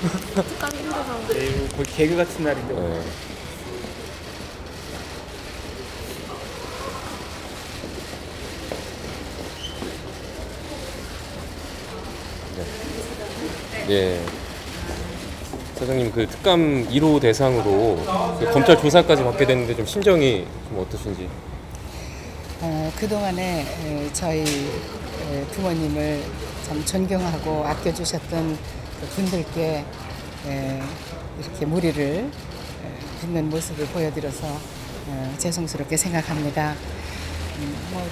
특감이 힘들어서. 네, 거의 개그 같은 날인데. 네. 예. 사장님 그 특감 1호 대상으로 그 검찰 조사까지 받게 됐는데 좀 심정이 좀 어떠신지? 그동안에 저희 부모님을 참 존경하고 아껴주셨던 그 분들께 이렇게 무리를 빚는 모습을 보여드려서 죄송스럽게 생각합니다. 뭐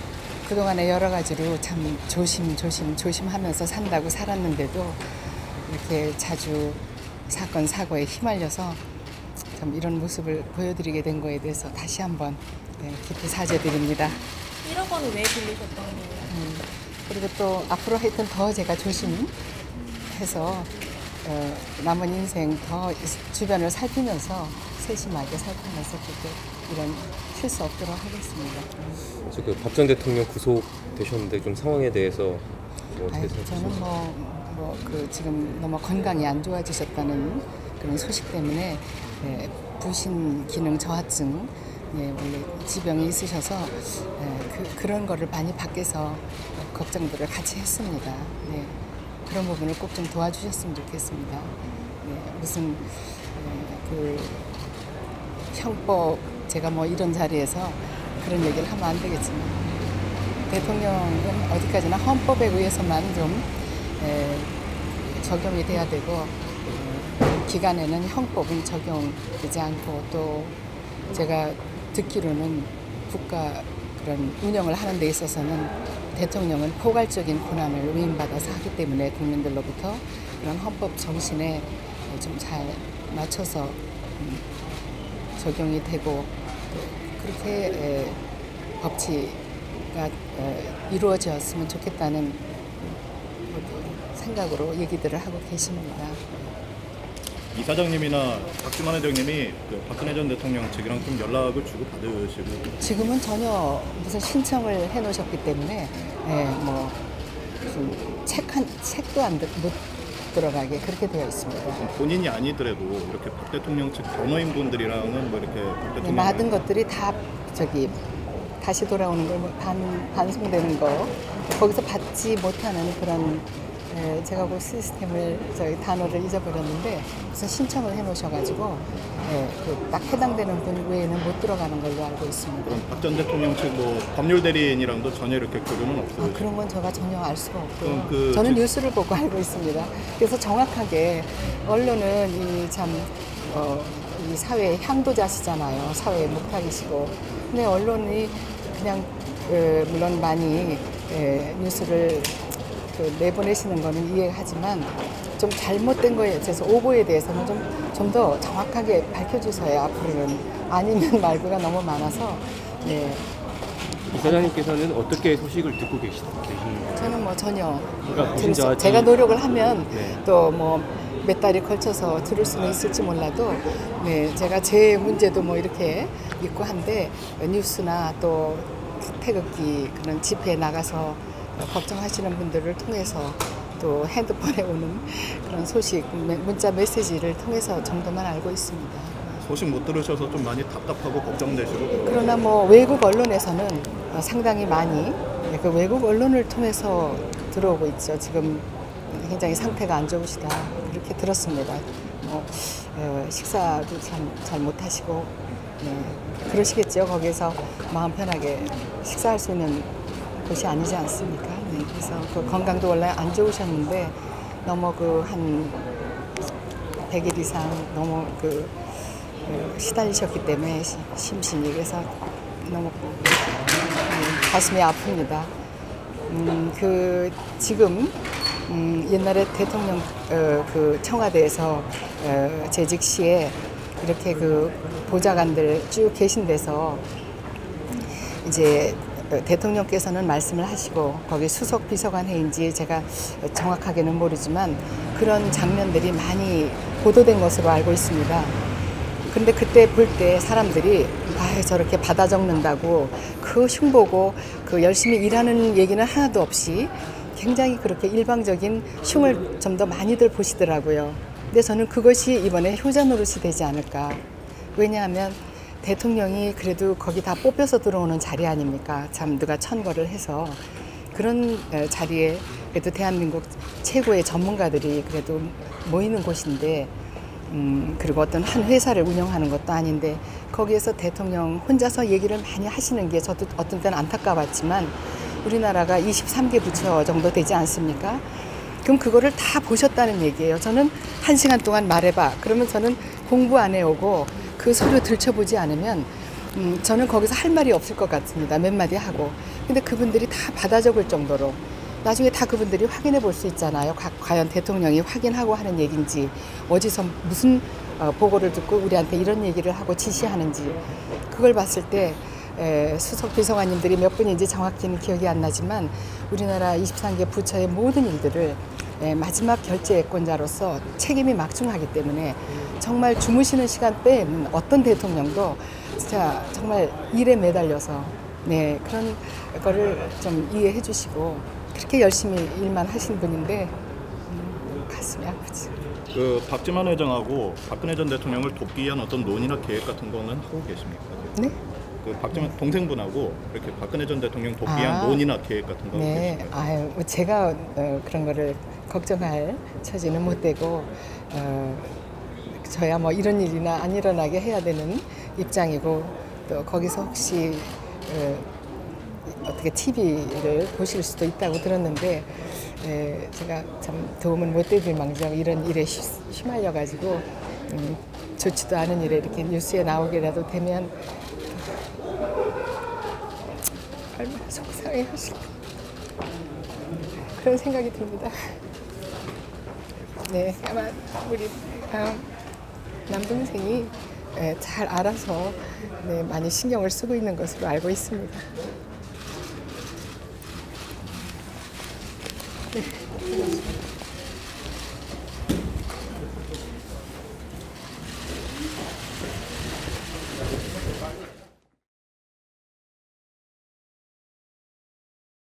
그동안에 여러 가지로 참 조심하면서 산다고 살았는데도 이렇게 자주 사건 사고에 휘말려서 참 이런 모습을 보여드리게 된 거에 대해서 다시 한번 깊이 사죄드립니다. 1억 원을 왜 빌리셨던 거예요? 그리고 또 앞으로 하여튼 더 제가 조심해서 남은 인생 더 주변을 살피면서 세심하게 살피면서 그렇게 이런 실수 없도록 하겠습니다. 그 박 전 대통령 구속되셨는데 좀 상황에 대해서 어떻게 생각하십니까? 저는 그 지금 너무 건강이 안 좋아지셨다는 그런 소식 때문에 부신 기능 저하증 원래 지병이 있으셔서 그런 거를 많이 밖에서 걱정들을 같이 했습니다. 그런 부분을 꼭 좀 도와주셨으면 좋겠습니다. 무슨 그 형법 제가 뭐 이런 자리에서 그런 얘기를 하면 안 되겠지만 대통령은 어디까지나 헌법에 의해서만 좀 적용이 돼야 되고 기간에는 형법은 적용되지 않고 또 제가 듣기로는 국가 그런 운영을 하는 데 있어서는 대통령은 포괄적인 권한을 위임받아서 하기 때문에 국민들로부터 그런 헌법 정신에 좀 잘 맞춰서 적용이 되고 그렇게 법치가 이루어졌으면 좋겠다는 생각으로 얘기들을 하고 계십니다. 이 사장님이나 박주만 회장님이 그 박근혜 전 대통령 측이랑 좀 연락을 주고 받으시고 지금은 전혀 무슨 신청을 해놓으셨기 때문에 뭐 무슨 책도 못 들어가게 그렇게 되어 있습니다. 본인이 아니더라도 이렇게 박 대통령 측 변호인 분들이랑은 뭐 이렇게 박 대통령 받은 것들이 다 다시 돌아오는 걸 반송되는 거 거기서 받지 못하는 그런 제가 그 시스템을 단어를 잊어버렸는데 무슨 신청을 해놓으셔가지고 딱 해당되는 분 외에는 못 들어가는 걸로 알고 있습니다. 그럼 박 전 대통령 측 뭐 법률 대리인이랑도 전혀 이렇게 교류는 없어요? 그런 건 제가 전혀 알 수가 없고요. 저는 뉴스를 보고 알고 있습니다. 그래서 정확하게 언론은 이 사회의 향도자시잖아요. 사회의 목탁이시고. 근데 언론이 그냥 물론 많이 뉴스를 내보내시는 거는 이해하지만 좀 잘못된 거에 대해서 오보에 대해서는 좀 더 정확하게 밝혀주셔야 앞으로는 아니면 말고가 너무 많아서 이 사장님께서는 어떻게 소식을 듣고 계시는 거예요? 저는 뭐 전혀 그러니까 제가 노력을 하면 또 뭐 몇 달이 걸쳐서 들을 수는 있을지 몰라도 제가 제 문제도 뭐 이렇게 있고 한데 뉴스나 또 태극기 그런 집회에 나가서 걱정하시는 분들을 통해서 또 핸드폰에 오는 그런 소식, 문자 메시지를 통해서 정도만 알고 있습니다. 소식 못 들으셔서 좀 많이 답답하고 걱정되시고 그러나 뭐 외국 언론에서는 상당히 많이 그 외국 언론을 통해서 들어오고 있죠. 지금 굉장히 상태가 안 좋으시다 그렇게 들었습니다. 뭐 식사도 잘 못하시고 그러시겠죠. 거기서 마음 편하게 식사할 수 있는 곳이 아니지 않습니까? 그래서 그 건강도 원래 안 좋으셨는데 너무 한 100일 이상 너무 시달리셨기 때문에 심신이 그래서 너무 가슴이 아픕니다. 지금 옛날에 대통령 청와대에서 재직 시에 이렇게 보좌관들 쭉 계신 데서 이제 대통령께서는 말씀을 하시고 거기 수석 비서관 회의인지 제가 정확하게는 모르지만 그런 장면들이 많이 보도된 것으로 알고 있습니다. 근데 그때 볼 때 사람들이 저렇게 받아 적는다고 그 흉보고 열심히 일하는 얘기는 하나도 없이 굉장히 그렇게 일방적인 흉을 좀 더 많이들 보시더라고요. 근데 저는 그것이 이번에 효자 노릇이 되지 않을까. 왜냐하면 대통령이 그래도 거기 다 뽑혀서 들어오는 자리 아닙니까? 참 누가 천거를 해서 그런 자리에 그래도 대한민국 최고의 전문가들이 그래도 모이는 곳인데 그리고 어떤 한 회사를 운영하는 것도 아닌데 거기에서 대통령 혼자서 얘기를 많이 하시는 게 저도 어떤 때는 안타까웠지만 우리나라가 23개 부처 정도 되지 않습니까? 그럼 그거를 다 보셨다는 얘기예요. 저는 1시간 동안 말해봐. 그러면 저는 공부 안 해오고 그 서류 들춰보지 않으면 저는 거기서 할 말이 없을 것 같습니다. 몇 마디 하고. 근데 그분들이 다 받아 적을 정도로 나중에 다 그분들이 확인해 볼 수 있잖아요. 과연 대통령이 확인하고 하는 얘기인지 어디서 무슨 보고를 듣고 우리한테 이런 얘기를 하고 지시하는지 그걸 봤을 때 수석 비서관님들이 몇 분인지 정확히는 기억이 안 나지만 우리나라 23개 부처의 모든 일들을 마지막 결재권자로서 책임이 막중하기 때문에 정말 주무시는 시간 빼는 어떤 대통령도 진짜 정말 일에 매달려서 그런 거를 좀 이해해 주시고 그렇게 열심히 일만 하신 분인데 가슴이 아프지. 그 박지만 회장하고 박근혜 전 대통령을 돕기 위한 어떤 논의나 계획 같은 거는 하고 계십니까? 네? 그 박지만 동생분하고 이렇게 박근혜 전 대통령 돕기 위한 논의나 계획 같은 거 하고 계십니까? 아유, 제가 그런 거를 걱정할 처지는 못 되고 저야 뭐 이런 일이나 안 일어나게 해야 되는 입장이고 또 거기서 혹시 어떻게 TV를 보실 수도 있다고 들었는데 제가 참 도움을 못 드릴 망정 이런 일에 휘말려가지고 좋지도 않은 일에 이렇게 뉴스에 나오게라도 되면 얼마나 속상해 하실까 그런 생각이 듭니다. 네, 아마 우리 남동생이 잘 알아서 많이 신경을 쓰고 있는 것으로 알고 있습니다. 네.